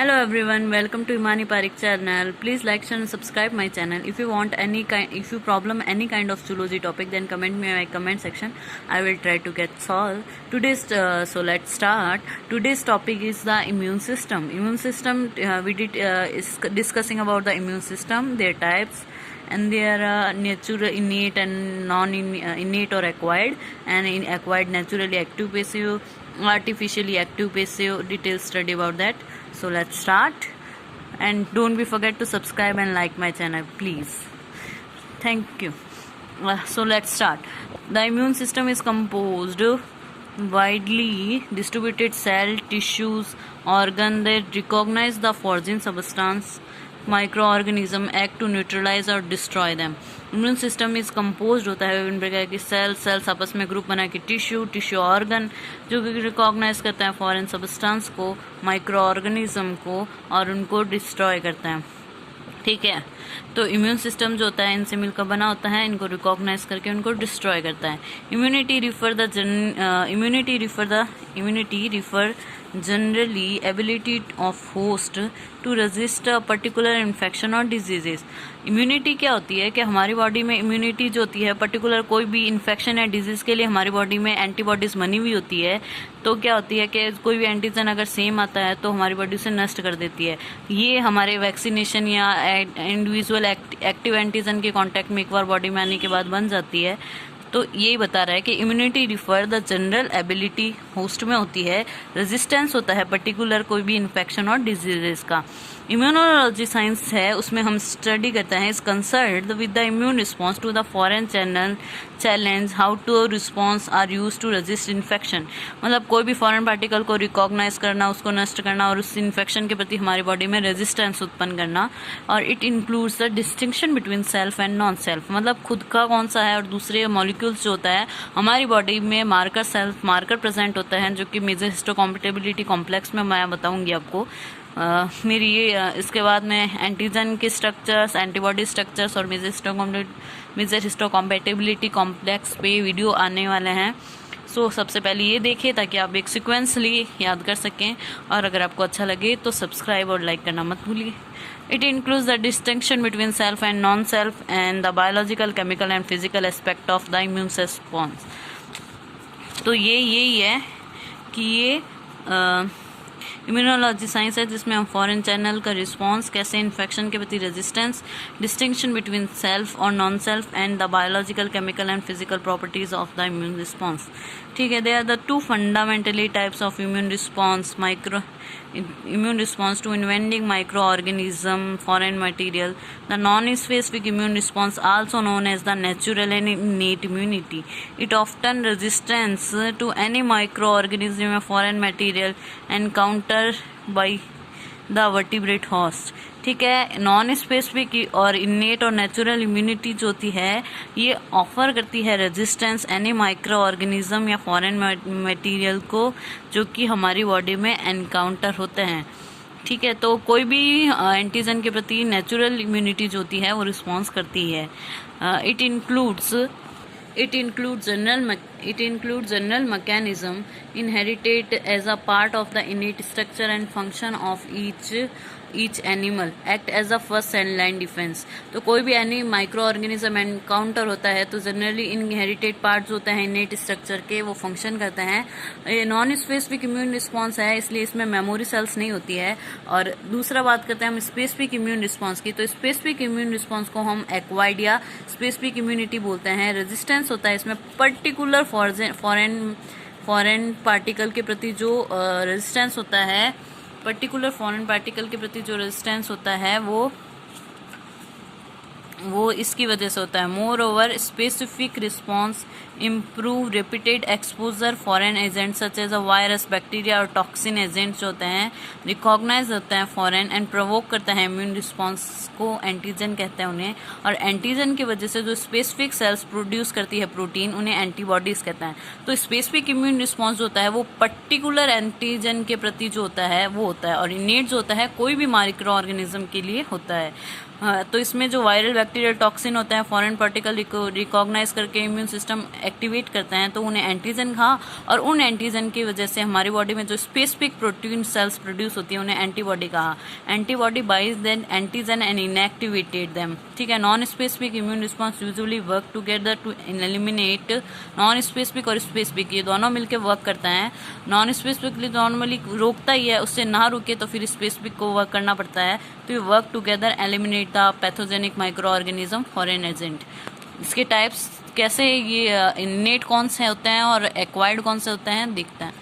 Hello everyone, welcome to Imani Parik channel. Please like, share and subscribe my channel. If you want if you problem any kind of zoology topic, then comment me in my comment section. I will try to get solved. So let's start. Today's topic is the immune system. Immune system, we did is discussing about the immune system, their types, and they are natural, innate and non-innate or acquired. And in acquired, naturally active passive, artificially active passive, detailed study about that. So let's start, and don't be forget to subscribe and like my channel, please. Thank you. So let's start. The immune system is composed widely distributed cell, tissues, organ that recognize the foreign substance, microorganism act to neutralize or destroy them. Immune system is compose होता है विभिन्न प्रकार की sales आपस में group बना के tissue organ जो कि रिकॉग्नाइज करता है फॉरेन सब्सटेंस को, माइक्रो ऑर्गेनिज्म को, और उनको डिस्ट्रॉय करता है। ठीक है, तो इम्यून सिस्टम जो होता है इनसे मिलकर बना होता है, इनको रिकॉग्नाइज करके उनको डिस्ट्रॉय करता है। Immunity refer generally ability of host to resist a particular infection और डिजीजेस। इम्यूनिटी क्या होती है कि हमारी बॉडी में इम्यूनिटी जो होती है पर्टिकुलर कोई भी इन्फेक्शन या डिजीज के लिए हमारी बॉडी में एंटीबॉडीज बनी हुई होती है। तो क्या होती है कि कोई भी एंटीजन अगर सेम आता है तो हमारी बॉडी उसे नष्ट कर देती है। ये हमारे वैक्सीनेशन या इंडिविजुअल एक्टिव एंटीजन के कांटेक्ट में एक बार बॉडी में आने के बाद बन जाती है। तो यही बता रहा है कि immunity refer the general ability host में होती है, रेजिस्टेंस होता है पर्टिकुलर कोई भी इन्फेक्शन और डिजीजेस का। इम्यूनोलॉजी साइंस है, उसमें हम स्टडी करते हैं is concerned with the immune response to the foreign challenge, how to response are use to resist infection. मतलब कोई भी फॉरेन पार्टिकल को रिकॉग्नाइज करना, उसको नष्ट करना और उस इन्फेक्शन के प्रति हमारी बॉडी में रेजिस्टेंस उत्पन्न करना। और it includes the distinction between self and non self, मतलब खुद का कौन सा है और दूसरे मॉलिक्यूल्स जो होता है हमारी बॉडी में मार्कर सेल्फ मार्कर प्रेजेंट होता है, जो कि मेजर हिस्टोकॉम्पेटिबिलिटी कॉम्प्लेक्स में मैं बताऊंगी आपको। मेरी ये इसके बाद में एंटीजन के स्ट्रक्चर्स, एंटीबॉडी स्ट्रक्चर्स और मेजर हिस्टोकॉम्पेटिबिलिटी कॉम्प्लेक्स पे वीडियो आने वाले हैं। सो सबसे पहले ये देखिए ताकि आप एक सिक्वेंसली याद कर सकें, और अगर आपको अच्छा लगे तो सब्सक्राइब और लाइक करना मत भूलिए। It includes the distinction between self and non-self and the biological, chemical and physical aspect of the immune response. तो ये यही है कि ये इम्यूनोलॉजी साइंस है जिसमें हम फॉरेन चैनल का रिस्पॉन्स, कैसे इन्फेक्शन के प्रति रेजिस्टेंस, डिस्टिंक्शन बिटवीन सेल्फ और non self and the biological, chemical and physical properties of the immune response. ठीक है, they are the two fundamentally types of immune response, immune response to invading microorganism, foreign material. The non-specific immune response, also known as the natural and innate immunity, it often resistance to any microorganism or foreign material encountered by the vertebrate host. ठीक है, non specific और innate और natural immunity जो होती है ये offer करती है रेजिस्टेंस एनी माइक्रो ऑर्गेनिज्म या फॉरेन मटेरियल को जो कि हमारी बॉडी में एनकाउंटर होते हैं। ठीक है, तो कोई भी एंटीजन के प्रति नेचुरल इम्यूनिटी जो होती है वो रिस्पॉन्स करती है। It includes general mechanism inherited as a part of the innate structure and function of each animal, act as a first line defense। तो कोई भी एनी माइक्रो ऑर्गेनिज्म एनकाउंटर होता है तो जनरली इनहेरिटेड पार्ट जो होते हैं इनेट स्ट्रक्चर के वो फंक्शन करते हैं। ये नॉन स्पेसिफिक इम्यून रिस्पॉन्स है, इसलिए इसमें मेमोरी सेल्स नहीं होती है। और दूसरा बात करते हैं हम स्पेसिफिक इम्यून रिस्पॉन्स की, तो स्पेसिफिक इम्यून रिस्पॉन्स को हम एक्वायर्ड या स्पेसिफिक इम्यूनिटी बोलते हैं। रेजिस्टेंस होता है इसमें पर्टिकुलर फॉरेन पार्टिकल के प्रति जो रेजिस्टेंस होता है, पर्टिकुलर फॉरेन पार्टिकल के प्रति जो रेजिस्टेंस होता है वो इसकी वजह से होता है। Moreover specific response improve repeated exposure foreign agent such as a virus, bacteria और टॉक्सिन एजेंट्स जो होते हैं रिकॉग्नाइज होते हैं फॉरेन एंड प्रोवोक करते हैं इम्यून रिस्पॉन्स को, एंटीजन कहते हैं उन्हें। और एंटीजन की वजह से जो स्पेसिफिक सेल्स प्रोड्यूस करती है प्रोटीन, उन्हें एंटीबॉडीज कहते हैं। तो स्पेसिफिक इम्यून रिस्पॉन्स जो होता है वो पर्टिकुलर एंटीजन के प्रति जो होता है वो होता है, और इनेट जो होता है कोई भी माइक्रो ऑर्गेनिज्म के लिए होता है। तो इसमें जो वायरल बैक्टीरियल टॉक्सिन होते हैं, फॉरेन पार्टिकल को रिकॉग्नाइज करके इम्यून सिस्टम एक्टिवेट करते हैं, तो उन्हें एंटीजन कहा, और उन एंटीजन की वजह से हमारी बॉडी में जो स्पेसिफिक प्रोटीन सेल्स प्रोड्यूस होती है उन्हें एंटीबॉडी कहा। Antibody binds then antigen and inactivated them, ठीक है। Non specific immune response usually work together to eliminate, non specific और स्पेसिफिक ये दोनों मिलकर वर्क करते हैं। नॉन स्पेसिफिकली नॉर्मली रोकता ही है, उससे ना रुके तो फिर स्पेसिफिक को वर्क करना पड़ता है, तो ये work together eliminate the pathogenic micro organism foreign agent. इसके टाइप्स कैसे, ये इनेट कौन से होते हैं और एक्वायर्ड कौन से होते हैं देखते हैं।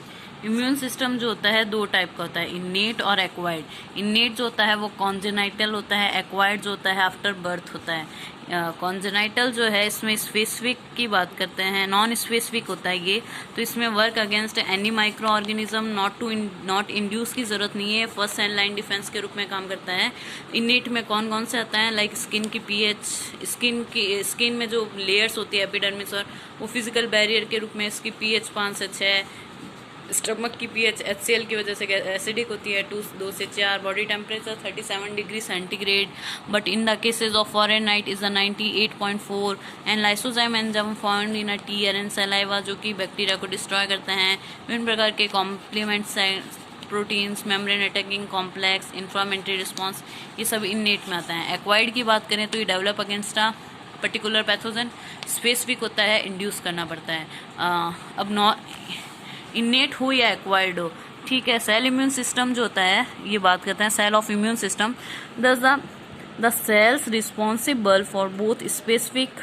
इम्यून सिस्टम जो होता है दो टाइप का होता है, इनेट और एक्वायर्ड। इनेट जो होता है वो कॉन्जेनाइटल होता है, एक्वायर्ड जो होता है आफ्टर बर्थ होता है। कॉन्जेनाइटल जो है इसमें स्पेसिफिक की बात करते हैं, नॉन स्पेसिफिक होता है ये, तो इसमें work against any micro organism, not induce की जरूरत नहीं है, फर्स्ट सेल लाइन डिफेंस के रूप में काम करता है। इनेट में कौन कौन से आता है, लाइक स्किन की पीएच, स्किन में जो लेयर्स होती है एपिडर्मिस, और वो फिजिकल बैरियर के रूप में इसकी पीएच 5 से 6, स्टमक की पीएच HCl की वजह से एसिडिक होती है 2 से 4, body temperature 37 degree centigrade, but in the cases of fahrenheit is 98.4 and lysozyme enzyme found in a tear and saliva, जो कि बैक्टीरिया को डिस्ट्रॉय करते हैं। विभिन्न प्रकार के complement proteins, membrane attacking complex, inflammatory response, ये सब इनेट में आता है। एक्वायर्ड की बात करें तो ये develop against a particular pathogen, specific होता है, इंड्यूस करना पड़ता है। अब इनेट हो या एक्वायर्ड हो, ठीक है। सेल इम्यून सिस्टम जो होता है, ये बात करते हैं cell of immune system. The cells responsible for both specific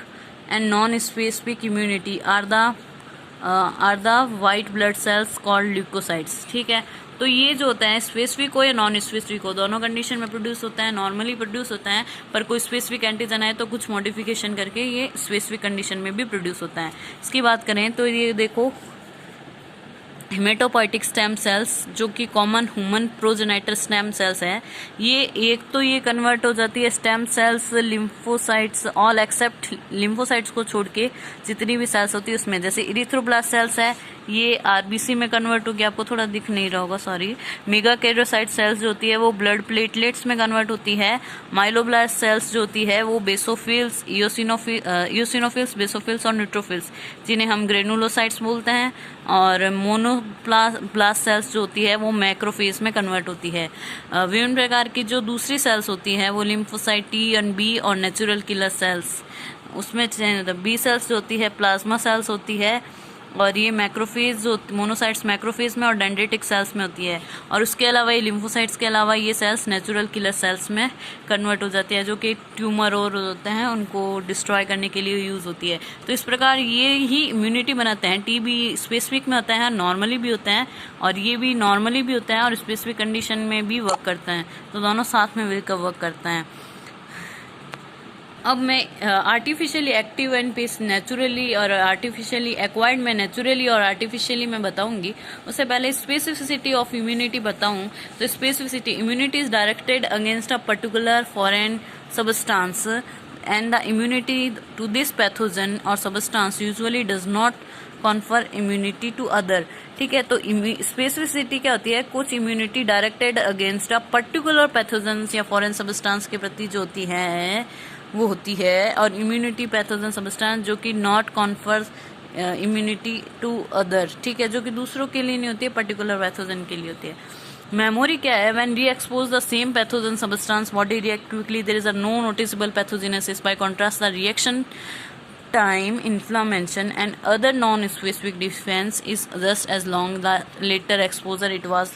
and non specific immunity are the white blood cells called leukocytes, ठीक है। तो ये जो होता है स्पेसिफिक हो या नॉन स्पेसिफिक हो, दोनों कंडीशन में प्रोड्यूस होता है, नॉर्मली प्रोड्यूस होता है, पर कोई स्पेसिफिक एंटीजन है तो कुछ मॉडिफिकेशन करके ये स्पेसिफिक कंडीशन में भी प्रोड्यूस होता है। इसकी बात करें तो ये देखो, हेमेटोपोइटिक स्टेम सेल्स जो कि common human progenitor stem cells है, ये एक तो ये कन्वर्ट हो जाती है stem cells lymphocytes, all except lymphocytes को छोड़ के जितनी भी सेल्स होती है उसमें, जैसे इरिथ्रोब्लास्ट सेल्स है ये आरबीसी में कन्वर्ट होगी, आपको थोड़ा दिख नहीं रहा होगा सॉरी। मेगाकैरियोसाइट सेल्स जो होती है वो ब्लड प्लेटलेट्स में कन्वर्ट होती है। माइलोब्लास्ट सेल्स जो होती है वो बेसोफिल्स, इयोसिनोफिल्स, बेसोफिल्स और न्यूट्रोफिल्स, जिन्हें हम ग्रेनुलोसाइट्स बोलते हैं। और मोनोब्लास्ट सेल्स जो होती है वो मैक्रोफेज में कन्वर्ट होती है। विभिन्न प्रकार की जो दूसरी सेल्स होती हैं वो लिम्फोसाइट टी एंड बी और नेचुरल किलर सेल्स, उसमें बी सेल्स जो होती है प्लाज्मा सेल्स होती है, और ये मैक्रोफेज जो मोनोसाइट्स मैक्रोफेज में और डेंड्रिटिक सेल्स में होती है। और उसके अलावा ये लिम्फोसाइट्स के अलावा ये सेल्स नेचुरल किलर सेल्स में कन्वर्ट हो जाती है, जो कि ट्यूमर और होते हैं उनको डिस्ट्रॉय करने के लिए यूज़ होती है। तो इस प्रकार ये ही इम्यूनिटी बनाते हैं। टी भी स्पेसिफिक में होता है, नॉर्मली भी होते हैं, और ये भी नॉर्मली भी होता है और स्पेसिफिक कंडीशन में भी वर्क करते हैं, तो दोनों साथ में मिलकर वर्क करते हैं। अब मैं artificially active and passive naturally और आर्टिफिशियली एक्वायर्ड में नेचुरली और आर्टिफिशियली मैं बताऊंगी। उससे पहले स्पेसिफिसिटी ऑफ इम्यूनिटी बताऊं तो specificity, immunity is directed against a particular foreign substance and the immunity to this pathogen और substance usually does not confer immunity to other, ठीक है। तो स्पेसिफिसिटी क्या होती है, कुछ immunity directed against a particular pathogen या फॉरेन सबस्टांस के प्रति जो होती है वो होती है, और इम्यूनिटी पैथोजन सबस्टांस जो कि not confers immunity to other, ठीक है, जो कि दूसरों के लिए नहीं होती है, पर्टिकुलर पैथोजन के लिए होती है। मेमोरी क्या है, when re expose the same pathogen substance body react quickly, there is a no noticeable pathogenesis. By contrast the reaction time, inflammation and other non-specific defense is just as long the later exposure it was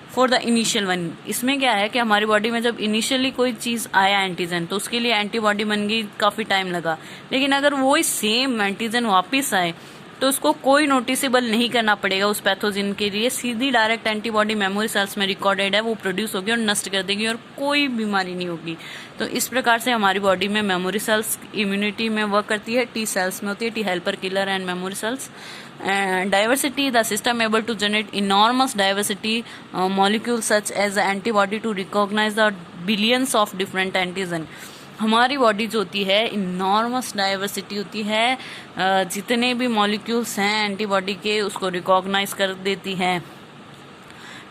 for the initial one। इसमें क्या है कि हमारी body में जब initially कोई चीज़ आया antigen, तो उसके लिए एंटीबॉडी बन गई, काफ़ी टाइम लगा, लेकिन अगर वही सेम एंटीजन वापस आए तो उसको कोई नोटिसेबल नहीं करना पड़ेगा उस पैथोजन के लिए, सीधी डायरेक्ट एंटीबॉडी मेमोरी सेल्स में रिकॉर्डेड है, वो प्रोड्यूस होगी और नष्ट कर देगी और कोई बीमारी नहीं होगी। तो इस प्रकार से हमारी बॉडी में मेमोरी सेल्स इम्यूनिटी में वर्क करती है। टी सेल्स में होती है, T helper killer and memory cells. Diversity, the system able to generate enormous diversity molecule such as antibody to recognise the billions of different antigen. हमारी body जो होती है इनॉर्मस डाइवर्सिटी होती है, जितने भी मॉलिक्यूल्स हैं एंटीबॉडी के उसको रिकॉग्नाइज कर देती है।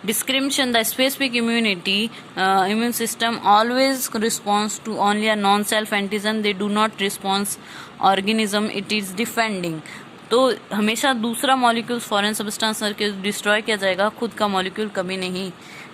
Discrimination, the specific immunity, immune system always responds to only a non-self antigen. They do not respond organism it is defending. तो हमेशा दूसरा मॉलिक्यूल फॉरेन सब्सटेंस करके डिस्ट्रॉय किया जाएगा, खुद का मॉलिक्यूल कभी नहीं।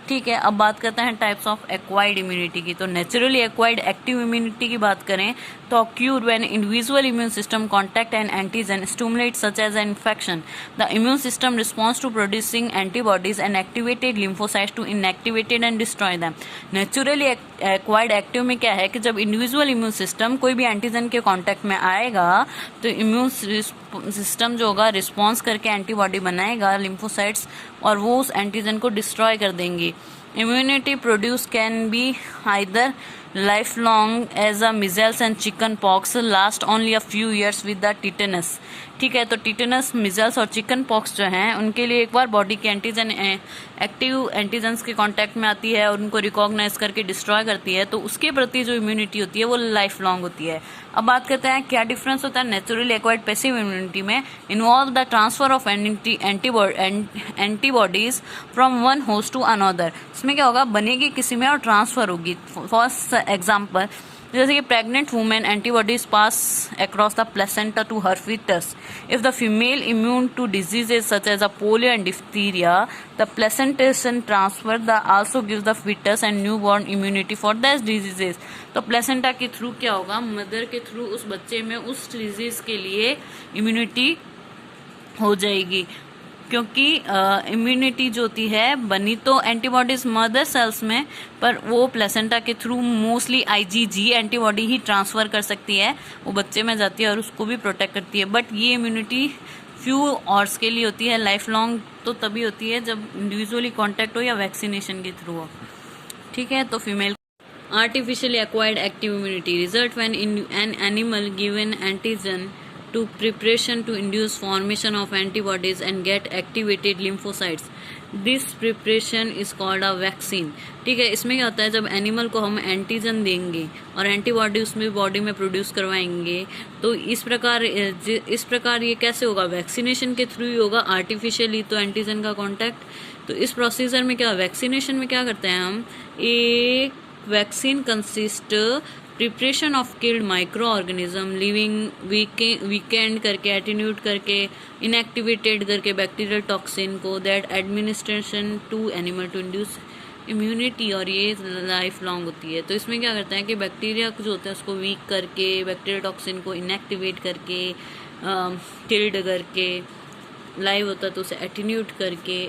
ठीक है, अब बात करते हैं टाइप्स ऑफ एक्वायर्ड इम्यूनिटी की। तो नेचुरली एक्वायर्ड एक्टिव इम्यूनिटी की बात करें तो occur when individual immune system contact an antigen stimulate such as an infection, the immune system response to producing antibodies and activated lymphocytes to inactivated and destroy them. Naturally acquired active में क्या है कि जब individual immune system कोई भी antigen के contact में आएगा तो इम्यून सिस्टम जो होगा रिस्पॉन्स करके एंटीबॉडी बनाएगा लिम्फोसाइट्स और वो उस एंटीजन को डिस्ट्रॉय कर देंगी। Immunity produce can be either life long as a measles and chicken pox last only a few years with the tetanus. ठीक है, तो टिटेनस, मिजल्स और चिकन पॉक्स जो हैं उनके लिए एक बार बॉडी के एंटीजन एक्टिव एंटीजन्स के कांटेक्ट में आती है और उनको रिकॉग्नाइज करके डिस्ट्रॉय करती है, तो उसके प्रति जो इम्यूनिटी होती है वो लाइफ लॉन्ग होती है। अब बात करते हैं क्या डिफरेंस होता है नेचुरली एक्वायर्ड पैसिव इम्यूनिटी में। Involve the transfer of antibodies from one host to another. इसमें क्या होगा, बनेगी किसी में और ट्रांसफर होगी। फॉर एग्जाम्पल, जैसे कि pregnant women antibodies pass across the placenta to her fetus. If the female immune to diseases such as polio and diphtheria, the placentation transfer also gives the fetus and newborn immunity for these diseases. तो placenta के through क्या होगा, mother के through उस बच्चे में उस disease के लिए इम्यूनिटी हो जाएगी, क्योंकि इम्यूनिटी जो होती है बनी तो एंटीबॉडीज मदर सेल्स में, पर वो प्लेसेंटा के थ्रू मोस्टली आईजीजी एंटीबॉडी ही ट्रांसफर कर सकती है, वो बच्चे में जाती है और उसको भी प्रोटेक्ट करती है। बट ये इम्यूनिटी फ्यू आवर्स के लिए होती है, लाइफ लॉन्ग तो तभी होती है जब इंडिविजुअली कॉन्टैक्ट हो या वैक्सीनेशन के थ्रू हो। ठीक है, तो female artificially acquired active immunity result when an animal given antigen to preparation to induce formation of antibodies and get activated lymphocytes. This preparation is called a vaccine. ठीक है, इसमें क्या होता है, जब एनिमल को हम एंटीजन देंगे और एंटीबॉडी उसमें बॉडी में प्रोड्यूस करवाएंगे, तो इस प्रकार ये कैसे होगा, वैक्सीनेशन के थ्रू ही होगा, आर्टिफिशियली तो एंटीजन का कॉन्टैक्ट। तो इस प्रोसीजर में क्या, वैक्सीनेशन में क्या करते हैं हम, एक vaccine consist preparation of killed micro organism living weakened करके एटीन्यूट करके इनएक्टिवेटेड करके बैक्टीरियल टॉक्सिन को that administration to animal to induce immunity, और ये लाइफ लॉन्ग होती है। तो इसमें क्या करते हैं कि बैक्टीरिया जो होता है उसको वीक करके बैक्टीरियल टॉक्सिन को इनएक्टिवेट करके किल्ड करके, लाइव होता है तो उसे एटीन्यूट करके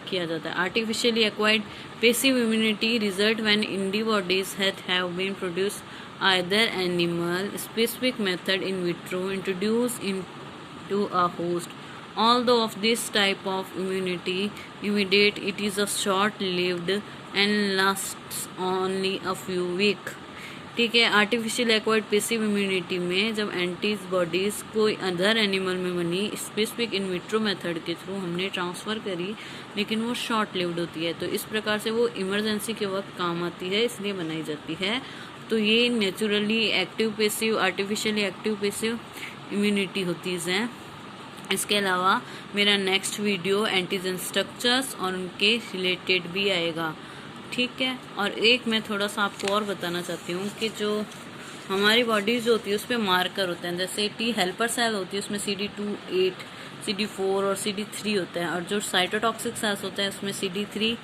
किया जाता है। Artificially acquired passive immunity result when antibodies have been produced either animal specific method in vitro introduced into a host. Although of this type of immunity immediate, it is a short lived and lasts only a few weeks. ठीक है, artificial acquired passive immunity में जब antibodies कोई other animal में बनी specific in vitro method के through हमने transfer करी, लेकिन वो शॉर्ट लिव्ड होती है, तो इस प्रकार से वो इमरजेंसी के वक्त काम आती है, इसलिए बनाई जाती है। तो ये naturally active passive, artificially active passive immunity होती है। इसके अलावा मेरा नेक्स्ट वीडियो एंटीजन स्ट्रक्चर्स और उनके रिलेटेड भी आएगा। ठीक है, और एक मैं थोड़ा सा आपको और बताना चाहती हूँ कि जो हमारी बॉडी जो होती है उस पर मार्कर होते हैं, जैसे टी हेल्पर सेल होती है उसमें CD28, CD4 और CD3 होता है, और जो साइटोटॉक्सिक सेल्स होते हैं उसमें CD3,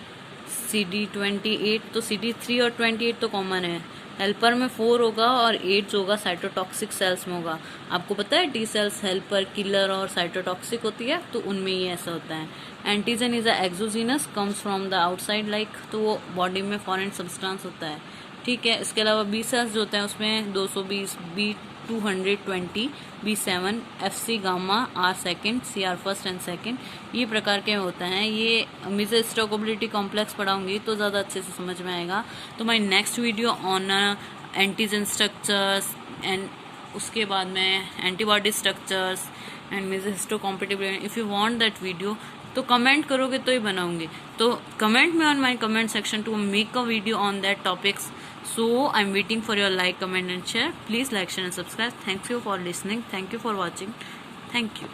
CD28, तो CD3 और 28 तो कॉमन है, हेल्पर में 4 होगा और 8 जो होगा साइटोटॉक्सिक सेल्स में होगा। आपको पता है टी सेल्स हेल्पर, किलर और साइटोटॉक्सिक होती है, तो उनमें ही ऐसा होता है। Antigen is a exogenous comes from the outside like, तो वो बॉडी में फॉरेन सब्सटेंस होता है। ठीक है, इसके अलावा बी सेल्स जो होते हैं उसमें 220, B220, B7, FC gamma, R second, CR first and second, ये प्रकार के होते हैं। ये मेसोहिस्टोकेबिलिटी कॉम्प्लेक्स पढ़ाऊंगी तो ज़्यादा अच्छे से समझ में आएगा। तो my next video on antigen structures and उसके बाद में antibody structures and major histocompatibility, if you want that video तो कमेंट करोगे तो ही बनाऊंगी। तो कमेंट में on my comment section to make a video on that topics. So I'm waiting for your like, comment and share. Please like, share and subscribe. Thank you for listening. Thank you for watching. Thank you.